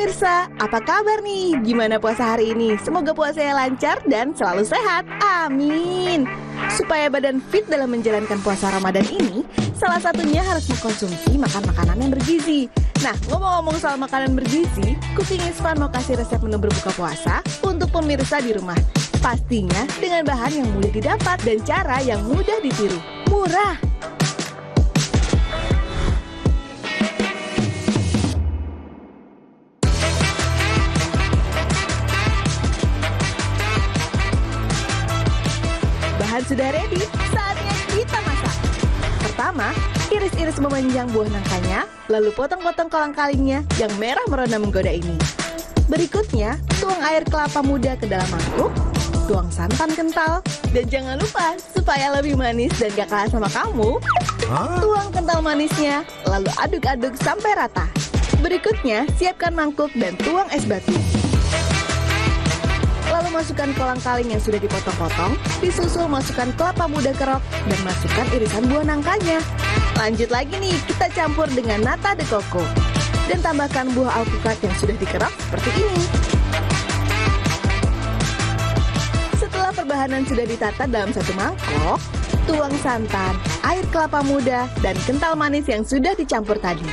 pemirsa, apa kabar nih? Gimana puasa hari ini? Semoga puasanya lancar dan selalu sehat. Amin. Supaya badan fit dalam menjalankan puasa Ramadan ini, salah satunya harus mengkonsumsi makan makanan yang bergizi. Nah, ngomong-ngomong soal makanan bergizi, Cooking is Fun mau kasih resep menu berbuka puasa untuk pemirsa di rumah. Pastinya dengan bahan yang mudah didapat dan cara yang mudah ditiru. Murah. Bahan sudah ready, saatnya kita masak. Pertama, iris-iris memanjang buah nangkanya, lalu potong-potong kolang-kalingnya yang merah merona menggoda ini. Berikutnya, tuang air kelapa muda ke dalam mangkuk, tuang santan kental, dan jangan lupa supaya lebih manis dan gak kalah sama kamu, tuang kental manisnya, lalu aduk-aduk sampai rata. Berikutnya, siapkan mangkuk dan tuang es batu. Lalu masukkan kolang-kaling yang sudah dipotong-potong, disusul masukkan kelapa muda kerok, dan masukkan irisan buah nangkanya. Lanjut lagi nih, kita campur dengan nata de coco. Dan tambahkan buah alpukat yang sudah dikerok seperti ini. Setelah perbahanan sudah ditata dalam satu mangkok, tuang santan, air kelapa muda, dan kental manis yang sudah dicampur tadi.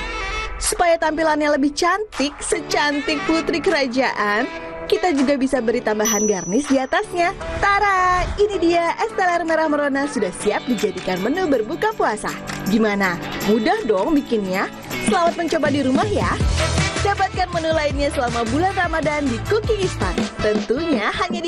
Supaya tampilannya lebih cantik, secantik putri kerajaan, kita juga bisa beri tambahan garnish di atasnya. Tara, ini dia es teler merah merona sudah siap dijadikan menu berbuka puasa. Gimana? Mudah dong bikinnya? Selamat mencoba di rumah ya. Dapatkan menu lainnya selama bulan Ramadan di Cooking is Fun. Tentunya hanya di